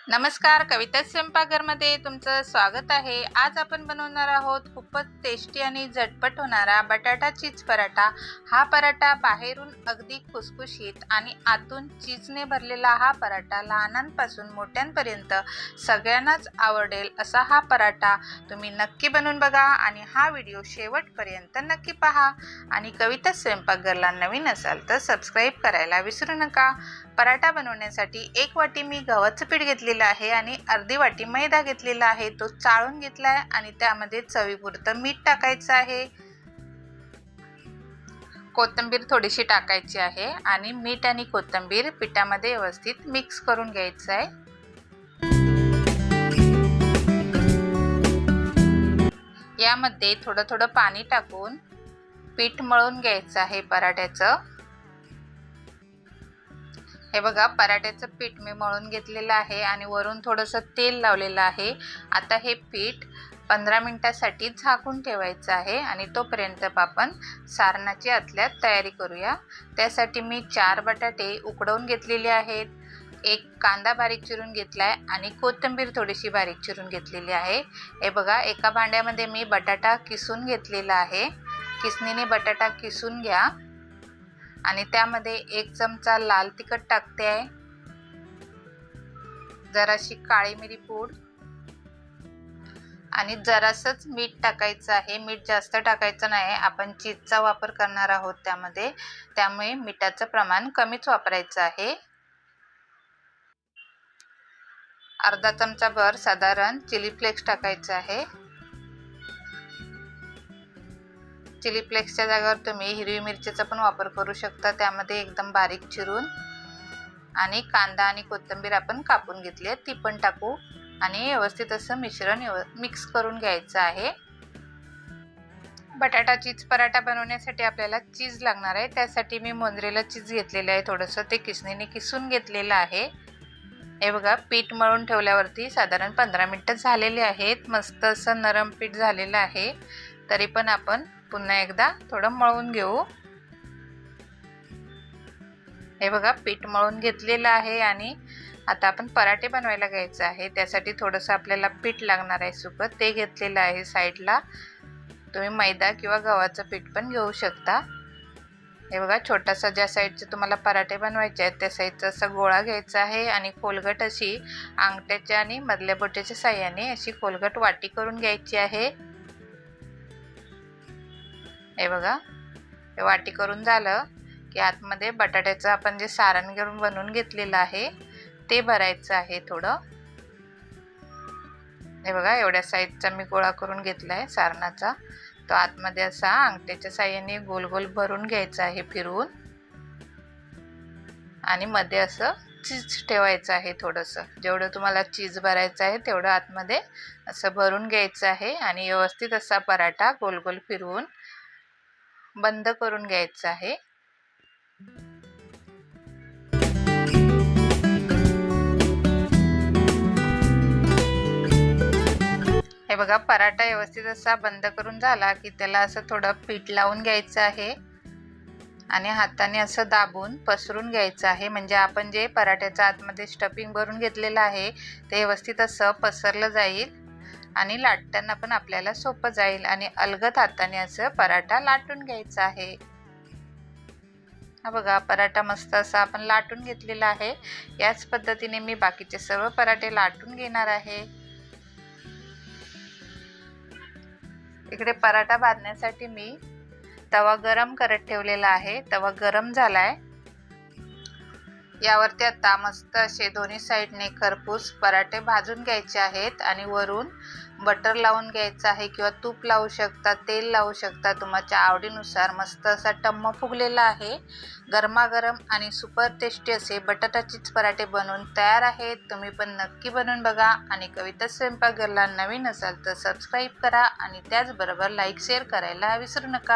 नमस्कार, कविता स्वयंपाकघरमध्ये तुमचं स्वागत आहे। आज आपण बनवणार आहोत खूपच टेस्टी आणि झटपट होणारा बटाटा चीज पराठा। हा पराठा बाहेरून अगदी खुसखुशीत आणि आतून चीजने भरलेला हा पराठा लहानांपासून मोठ्यांपर्यंत सगळ्यांनाच आवडेल असा हा पराठा तुम्ही नक्की बनवून बघा आणि हा व्हिडिओ शेवटपर्यंत नक्की पहा। आणि कविता स्वयंपाकघरला नवीन असाल तर सबस्क्राइब करायला विसरू नका। पराठा बनवण्यासाठी 1 वाटी मी गव्हाचं पीठ घेतलेलं आहे आणि अर्धी वाटी मैदा घेतलेला आहे। तो चाळून घेतला आहे आणि त्यामध्ये चवीपुरतं मीठ टाकायचं आहे। कोथिंबीर थोडीशी टाकायची आहे आणि मीठ आणि कोथिंबीर पिठामध्ये व्यवस्थित मिक्स करून घ्यायचं आहे। यामध्ये थोडं थोडं पाणी टाकून पीठ मळून घ्यायचं आहे पराठ्याचं। हे बघा, पराठ्याचं पीठ मी मळून घेतलेलं आहे आणि वरून थोडंसं तेल लावलेलं आहे। आता हे पीठ 15 मिनिटांसाठी झाकून ठेवायचं आहे आणि तोपर्यंत आपण सारणाची आतल्यात तयारी करूया। त्यासाठी मी 4 बटाटे उकडवून घेतलेले आहेत, 1 कांदा बारीक चिरून घेतलाय आणि कोथिंबीर थोडीशी बारीक चिरून घेतलेली आहे। हे बघा, एका भांड्यामध्ये मी बटाटा किसून घेतलेला आहे। किसणीने बटाटा किसून घ्या आणि त्यामध्ये 1 चमचा लाल तिखट टाकते आहे, जराशी काळी मिरी पूड आणि जरासंच मीठ टाकायचं आहे। मीठ जास्त टाकायचं नाही, आपण चीजचा वापर करणार आहोत त्यामध्ये, त्यामुळे मिठाचं प्रमाण कमीच वापरायचं आहे। अर्धा चमचा भर साधारण चिली फ्लेक्स टाकायचं आहे। चिली फ्लेक्सच्या जागेवर तुम्ही हिरवी मिरचीचा पण वापर करू शकता, त्यामध्ये एकदम बारीक चिरून। आणि कांदा आणि कोथिंबीर आपण कापून घेतली आहे, ती पण टाकू आणि व्यवस्थित असं मिश्रण मिक्स करून घ्यायचं आहे। बटाटा चीज पराठा बनवण्यासाठी आपल्याला चीज लागणार आहे। त्यासाठी मी मोझरेला चीज घेतलेलं आहे, थोडंसं ते किसणीने किसून घेतलेलं आहे। हे बघा, पीठ मळून ठेवल्यावरती साधारण 15 मिनिटं झालेली आहेत। मस्त असं नरम पीठ झालेलं आहे, तरी पण आपण पुन्हा एकदा थोडं मळून घेऊ। हे बघा, पीठ मळून घेतलेलं आहे आणि आता आपण पराठे बनवायला घ्यायचं आहे। त्यासाठी थोडंसं आपल्याला पीठ लागणार आहे सुकं, ते घेतलेलं आहे साईडला। तुम्ही मैदा किंवा गव्हाचं पीठ पण घेऊ शकता। हे बघा, छोटासा ज्या साईडचे तुम्हाला पराठे बनवायचे आहेत त्या साईडचा असा गोळा घ्यायचा आहे आणि खोलगट अशी अंगठ्याच्या आणि मधल्या बोटाच्या साहाय्याने अशी खोलगट वाटी करून घ्यायची आहे। हे बघा, हे वाटी करून झालं की आतमध्ये बटाट्याचं आपण जे सारण घेऊन बनवून घेतलेलं आहे ते भरायचं आहे थोडं। हे बघा, एवढ्या साईजचा मी गोळा करून घेतला आहे सारणाचा। तो आतमध्ये असा अंगठ्याच्या साहाय्याने गोल गोल भरून घ्यायचा आहे फिरवून आणि मध्ये असं चीज ठेवायचं आहे थोडंसं। जेवढं तुम्हाला चीज भरायचं आहे तेवढं आतमध्ये असं भरून घ्यायचं आहे आणि व्यवस्थित असा पराठा गोल गोल फिरवून बंद करून घ्यायचा आहे। हे बघा, पराठा व्यवस्थित असा बंद करून झाला की त्याला असं थोडं पीठ लावून घ्यायचं आहे आणि हाताने असं दाबून पसरून घ्यायचं आहे, म्हणजे आपण जे पराठ्याच्या आतमध्ये स्टफिंग भरून घेतलेलं आहे ते व्यवस्थित असं पसरलं जाईल आणि लाटताना पण आपल्याला सोपं जाईल। आणि अलगद हाताने असं पराठा लाटून घ्यायचा आहे। हा बघा, पराठा मस्त असा आपण लाटून घेतलेला आहे। याच पद्धतीने मी बाकीचे सर्व पराठे लाटून घेणार आहे। इकडे पराठा भाजण्यासाठी मी तवा गरम करत ठेवलेला आहे। तवा गरम झालाय, यावरती आता मस्त असे दोन्ही साईडने खरपूस पराठे भाजून घ्यायचे आहेत आणि वरून बटर लावून घ्यायचं आहे किंवा तूप लावू शकता, तेल लावू शकता, तुमच्या आवडीनुसार। मस्त असा टम्म फुगलेला आहे। गरमागरम आणि सुपर टेस्टी असे बटाटा चीज पराठे बनवून तयार आहेत। तुम्ही पण नक्की बनवून बघा आणि कविता स्वयंपाकघरला नवीन असाल तर सबस्क्राइब करा आणि त्याचबरोबर लाईक शेअर करायला विसरू नका।